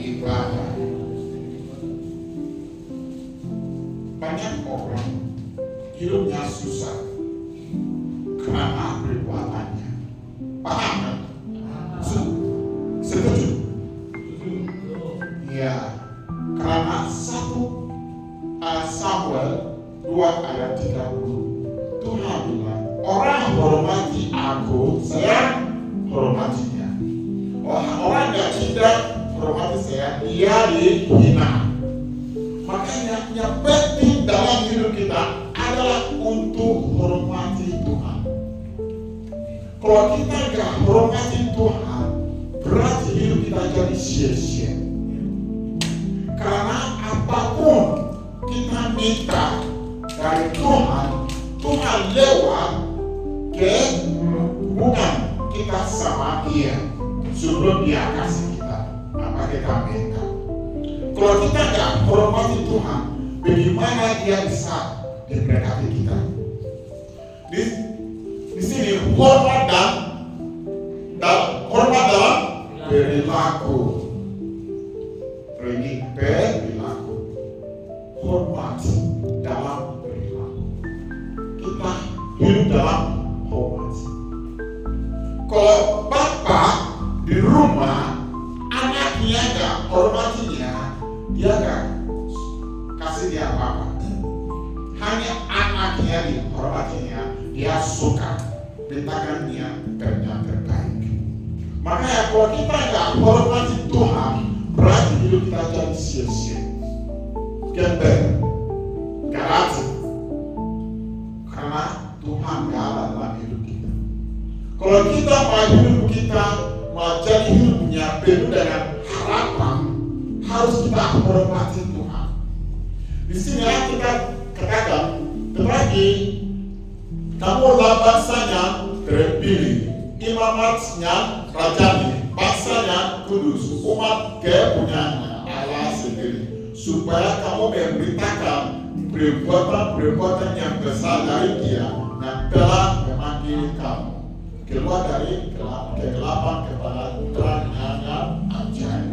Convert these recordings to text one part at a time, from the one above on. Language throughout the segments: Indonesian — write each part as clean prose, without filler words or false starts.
ibadah. Banyak orang hidupnya susah karena perbuatannya. Paham kan? Setuju? Ya, karena 1 Samuel 2 ayat 30 Tuhan bilang, orang hormati aku, saya hormatinya. Orang yang tidak hormati saya, dia dihina. Makanya yang penting dalam hidup kita adalah untuk hormati Tuhan. Kalau kita nggak hormati Tuhan, berarti hidup kita jadi sia-sia. Karena apapun kita minta dari Tuhan, Tuhan lewat ke hubungan kita sama Dia sebelum Dia kasih kita apa kita minta. Kalau kita nggak hormati Tuhan, bagaimana Dia bisa memberkati kita? Di sini hormat dalam perilaku. Perilaku. Hormat dalam perilaku. Kita hidup dalam hormat. Kalau bapak di rumah anaknya nggak hormatinya, dia nggak kasih dia apa-apa. Hanya anaknya dihormatinya, dia suka bentakannya kerja terbaik. Makanya kalau kita nggak hormati Tuhan, berarti hidup kita jadi sia-sia. Gembel, garasi. Karena Tuhan nggak ada dalam hidup kita. Kalau kita mau hidup kita mau jadi hidupnya penuh dengan harapan, harus kita hormati Tuhan. Di sini kita katakan, tetapi kamulah bangsanya terpilih, imamatnya rajani, bangsanya kudus, umat kepunyaannya Allah sendiri, supaya kamu memberitakan perbuatan-perbuatan yang besar dari Dia yang telah memanggil kamu keluar dari kegelapan kepada terangnya yang ajaib.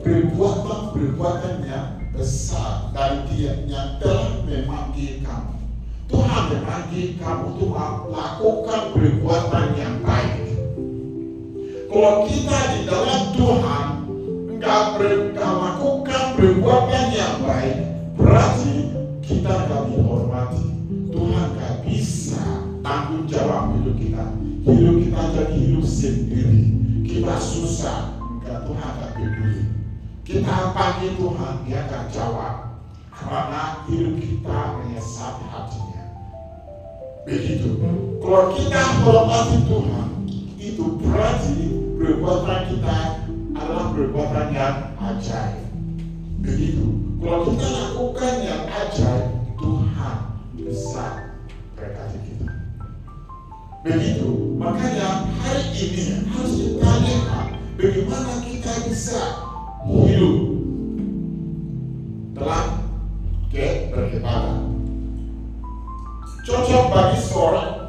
Perbuatan-perbuatan yang besar dari Dia yang telah memanggil kamu. Tuhan memanggil kamu untuk melakukan perbuatan yang baik. Kalau kita di dalam Tuhan enggak melakukan perbuatan yang baik, berarti kita enggak dihormati. Tuhan enggak bisa tanggung jawab hidup kita. Hidup kita jadi hidup sendiri. Kita susah, enggak, Tuhan enggak peduli. Kita panggil Tuhan, Dia enggak jawab. Karena hidup kita menyesat hatinya. Begitu. Kalau kita hormati Tuhan, itu berarti perbuatan kita adalah perbuatan yang ajaib. Begitu. Kalau kita lakukan yang ajaib, Tuhan bisa berkati kita. Begitu. Makanya hari ini harus kita lihat bagaimana kita bisa hidup dalam beribadah. Cocok bagi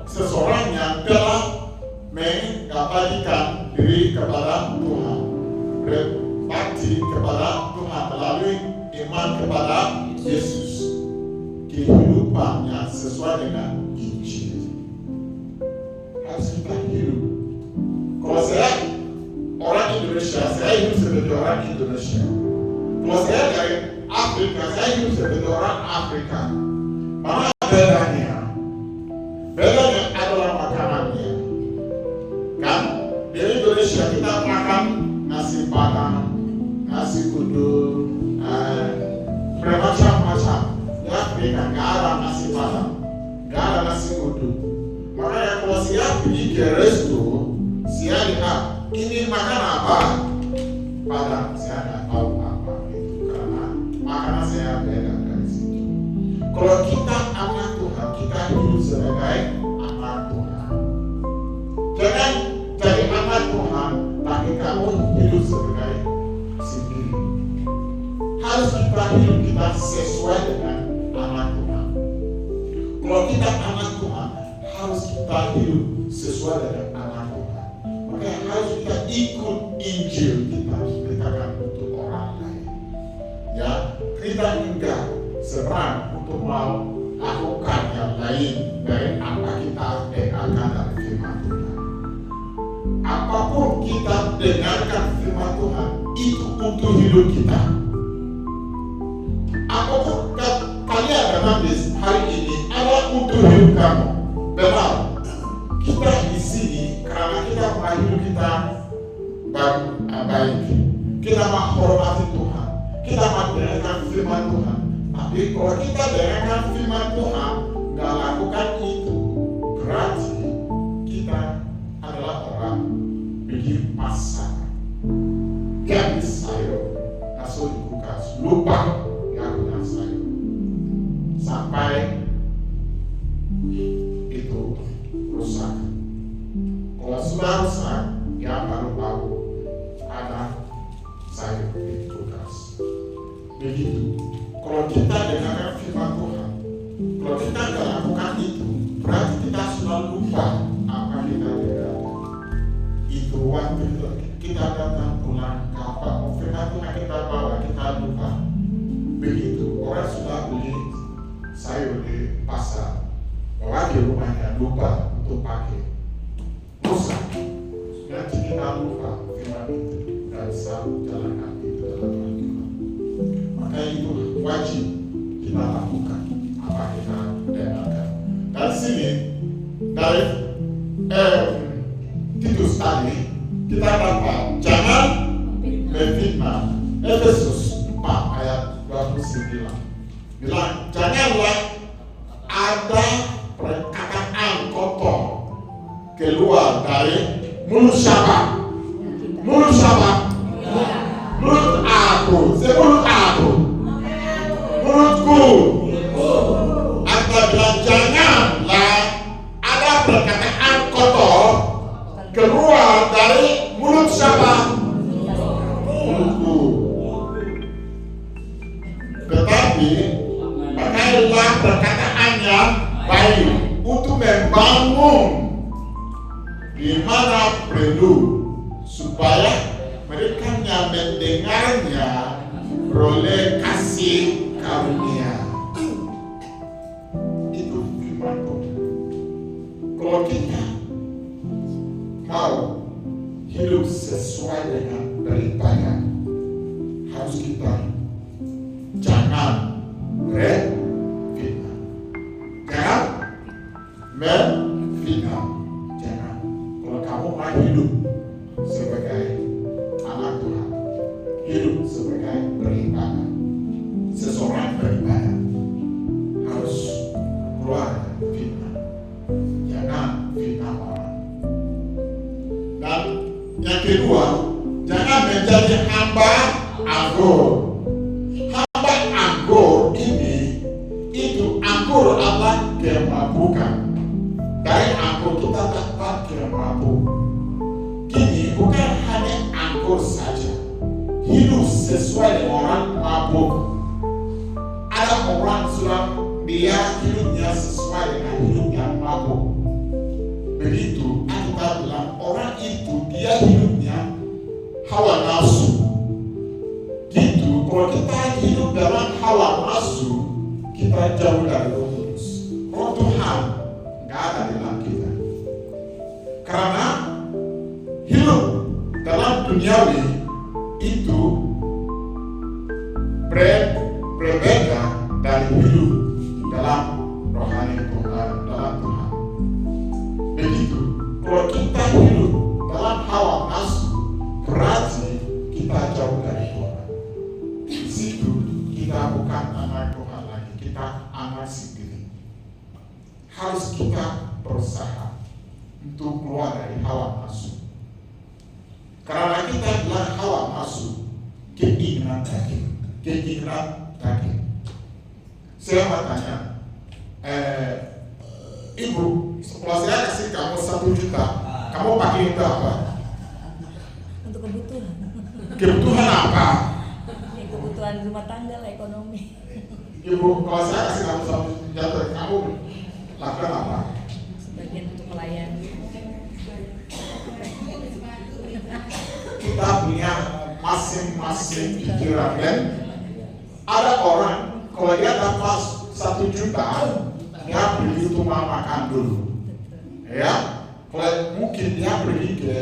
seseorang yang telah mengabadikan diri kepada Tuhan, berbakti kepada Tuhan melalui iman kepada Yesus, kehidupannya sesuai dengan Injil. Harus kita hidup. Kalau saya orang Indonesia, saya hidup sebagai orang Indonesia. Kalau saya dari Afrika, saya hidup sebagai orang Afrika. Mana bedanya? Bedanya adalah makanannya. Kan? Di Indonesia kita makan nasi padang, nasi kudu, bermacam-macam. Di Afrika nggak ada nasi padang, nggak ada nasi kudu. Makanya kalau saya pergi ke resto, saya lihat ini makan apa? Padang, saya nggak tahu apa itu karena makanan saya beda dari situ. Kalau kita anak Tuhan, kita hidup sebagai anak Tuhan. Jangan jadi anak Tuhan, tapi kamu hidup sebagai sendiri. Harus kita hidup kita sesuai dengan anak Tuhan. Kalau kita anak Tuhan, harus kita hidup sesuai dengan anak Tuhan. Makanya harus kita ikut Injil kita beritakan untuk orang. kita enggak serang untuk melakukan yang lain dari apa kita dengarkan dari firman Tuhan. Apapun kita dengarkan firman Tuhan itu untuk hidup kita. Apapun kalian dengar hari ini adalah untuk hidup kamu. Benar. Kita di sini karena kita mau hidup kita baik. Kita menghormati Tuhan. Kita mendengarkan firman Tuhan. Tapi kalau kita dengarkan firman Tuhan, nggak lakukan itu, berarti kita adalah orang bikin masalah. Ganti sayur, kasih di kulkas, lupa nggak punya sayur. Sampai itu rusak. Kalau sudah rusak, ya baru ada sayur di kulkas. Begitu. Kalau kita dengarkan firman Tuhan, kalau kita nggak lakukan itu, berarti kita sudah lupa apa kita dengarkan. Itu waktu kita datang pulang ke apa firman Tuhan kita bawa, kita lupa. Begitu orang sudah beli sayur di pasar, bawa di rumahnya lupa untuk pakai, rusak. Nanti kita lupa firman itu, nggak bisa jalankan itu dalam Tuhan. Maka itu wajib kita lakukan apa kita dengarkan. Dari sini, dari Titus tadi kita dapat jangan memfitnah. Efesus 4 ayat 29 bilang janganlah ada perkataan kotor keluar dari mulut siapa? Mulut siapa? Mulut aku. Mulut aku. Mulutku. Atau bilang janganlah ada perkataan kotor keluar dari mulut siapa? Mulutku. Tetapi pakailah perkataan yang baik untuk membangun di mana perlu supaya mereka yang mendengarnya beroleh kasih karunia. Itu firman Tuhan. Kalau kita mau hidup sesuai dengan beritanya, harus kita jangan memfitnah. Jangan memfitnah. Jangan. Kalau kamu mau hidup sebagai anak Tuhan, hidup sebagai beribadah, seseorang beribadah harus keluar dari fitnah. Jangan fitnah orang. Dan yang kedua, jangan menjadi hamba anggur. Hamba anggur ini, itu anggur adalah kemabukan. Dari anggur kita dapat kemabuk. Kini bukan hanya anggur saja. Hidup sesuai dengan orang mabuk. Ada orang sudah dia hidupnya sesuai dengan hidup yang mabuk. Begitu kita bilang orang itu dia hidupnya hawa nafsu. Gitu, kalau kita hidup dalam hawa nafsu, kita jauh dari Roh Kudus. Roh Tuhan nggak ada dalam kita. Karena hidup dalam duniawi itu berbeda dari hidup dalam rohani Tuhan, dalam Tuhan. Begitu, kalau kita hidup dalam hawa nafsu, berarti kita jauh dari Tuhan. Di situ kita bukan anak Tuhan lagi, kita anak sendiri. Harus kita berusaha untuk keluar dari hawa nafsu. Karena kita bilang hawa nafsu, keinginan daging. Saya mau tanya, Ibu, kalau saya kasih kamu 1 juta, kamu pakai itu apa? Untuk kebutuhan. Kebutuhan apa? Kebutuhan rumah tangga lah, ekonomi. Ibu, kalau saya kasih kamu 1 juta, kamu lakukan apa? Sebagian untuk melayani. Kita punya masing-masing pikiran, kan? Ada orang kalau dia dapat 1 juta, dia pergi untuk makan dulu. Ya, kalau mungkin dia pergi ke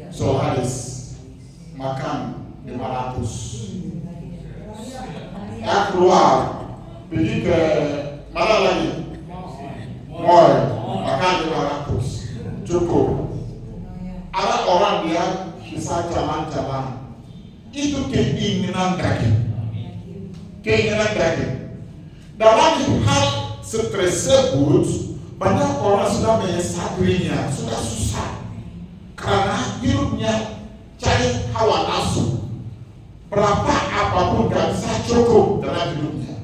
Solaris makan 500. Ya keluar pergi ke mana lagi? Mall makan 500. Cukup. Ada orang dia bisa jalan-jalan. Itu keinginan daging. Keinginan daging. Dalam hal tersebut, banyak orang sudah menyadarinya, sudah susah. Karena hidupnya cari hawa nafsu. Berapa apapun gak bisa cukup dalam hidupnya.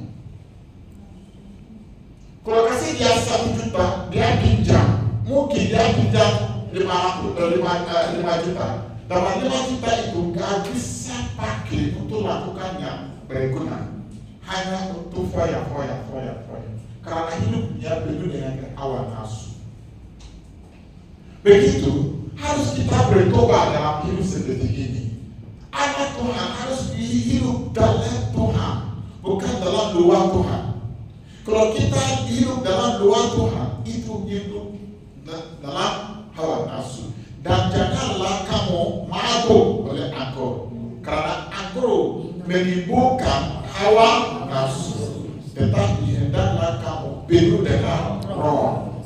Kalau kasih dia 1 juta, dia pinjam. Mungkin dia pinjam 5 juta. Dalam 5 juta itu gak bisa pakai untuk lakukan yang berguna. Hanya untuk foya. Karena hidupnya penuh dengan hawa nafsu. Begitu, harus kita bertobat dalam hidup seperti ini. Anak Tuhan harus hidup dalam Tuhan, bukan dalam luar Tuhan. Kalau kita hidup dalam luar Tuhan, itu hidup dalam hawa nafsu. Dan janganlah kamu mabuk oleh anggur, karena anggur menimbulkan hawa nafsu. Tetapi hendaklah kamu penuh dengan roh.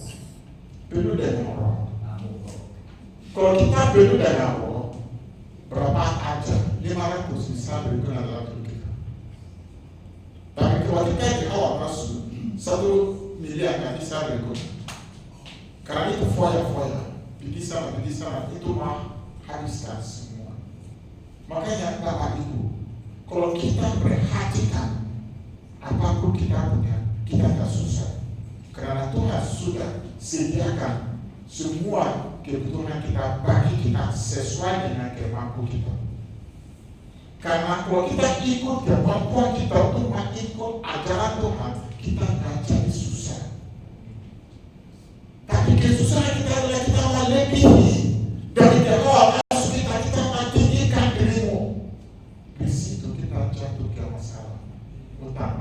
Penuh dengan roh. Kalau kita penuh dengan roh, berapa aja 500 bisa berguna dalam hidup kita. Tapi kalau kita di hawa nafsu, 1 miliar nggak bisa berguna. Karena itu foya. Pergi sana, itu mah habiskan semua. Makanya Bapak Ibu, kalau kita perhatikan apapun kita punya, kita tak susah. Karena Tuhan sudah sediakan semua kebutuhan kita bagi kita sesuai dengan kemampuan kita. Karena kalau kita ikut kemampuan kita untuk mengikut ajaran Tuhan, kita akan jadi susah. Tapi kesusahan kita adalah kita melebihi dari hawa nafsu kita mentinggikan dirimu. Di situ kita jatuh ke masalah. Utang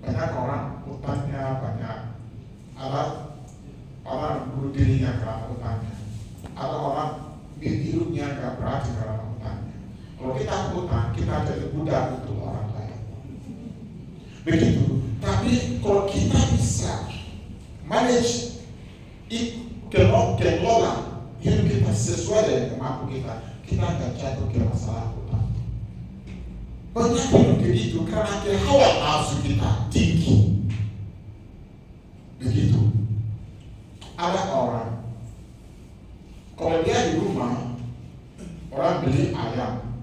banyak orang utangnya banyak. Ada orang bunuh dirinya karena utangnya. Ada orang hidupnya nggak berarti karena utangnya. Kalau kita utang, kita jadi budak untuk orang lain. Begitu. Tapi kalau kita bisa manage kelola hidup kita sesuai dengan kemampuan kita akan jatuh ke masalah utang. Banyak hidup begitu karena hawa nafsu kita tinggi. Begitu. Ada orang, kalau dia di rumah, orang beli ayam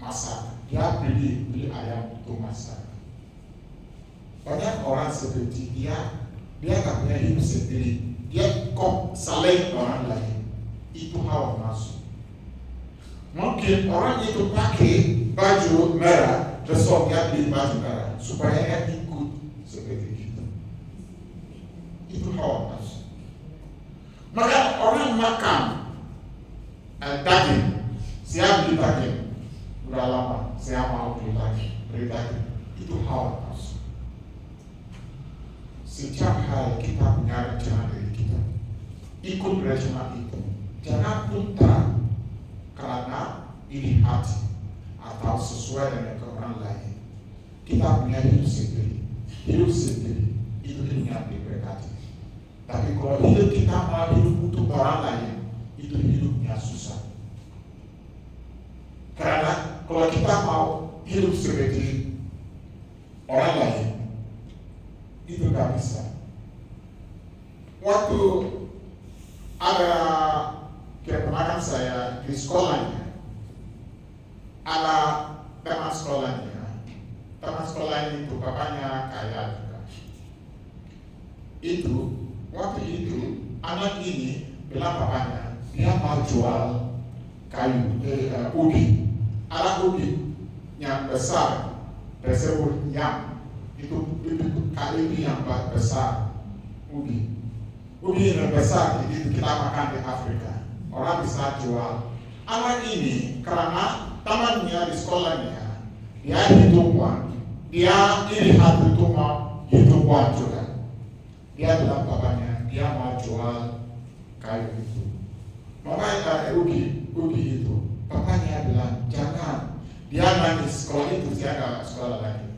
masak, dia beli ayam untuk masak. Banyak orang seperti dia nggak punya hidup sendiri, dia kok saling orang lain. Itu hawa nafsu. Mungkin orang itu pakai baju merah, besok dia beli baju merah supaya dia ikut seperti itu. Itu hawa nafsu. Maka orang makan daging, saya beli daging, udah lama saya mau beli daging. Itu hawa nafsu. Setiap hari kita punya rencana dari kita, ikut rencana itu. Jangan putar karena iri hati atau sesuai dengan orang lain. Kita punya hidup sendiri itu hidupnya diberkati. Tapi kalau hidup kita mau hidup untuk orang lain, itu hidupnya susah. Karena kalau kita mau hidup seperti orang lain, itu gak bisa. Waktu ada keponakan saya di sekolahnya, ada teman sekolahnya. Teman sekolahnya itu bapaknya kaya juga. Itu waktu itu anak ini bilang bapaknya dia mau jual ubi. Ada ubi yang besar tersebut yang itu kali yang besar ubi yang besar itu kita makan di Afrika. Orang bisa jual. Anak ini karena temannya di sekolahnya, dia hitung uang, dia iri hati itu mau hitung uang juga. Dia bilang bapaknya, dia mau jual kayu itu. Makanya rugi itu. Bapaknya bilang, jangan. Dia nangis, sekolah itu dia nggak sekolah lagi.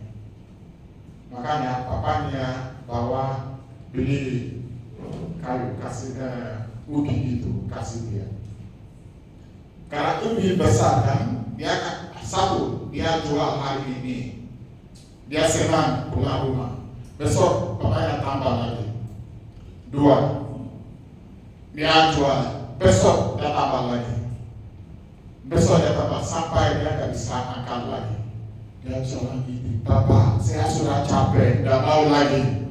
Makanya bapaknya bawa beli kayu, kasih ubi itu, kasih dia. Karena ubi besar kan, dia satu, dia jual hari ini. Dia senang pulang rumah. Besok bapaknya tambah lagi. 2. Dia jual. Besok dia tambah lagi. Besok dia tambah sampai dia nggak bisa makan lagi. Dia bilang gini, Bapak, saya sudah capek, nggak mau lagi.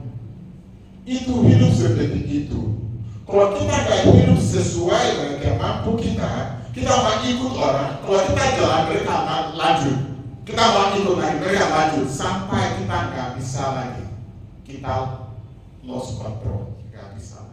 Itu hidup seperti itu. Kalau kita nggak hidup sesuai dengan yang mampu kita mau ikut orang. Kalau kita jalan, mereka lanjut. Kita mau ikut lagi, mereka lanjut. Sampai kita nggak bisa lagi. Kita lost control, nggak bisa.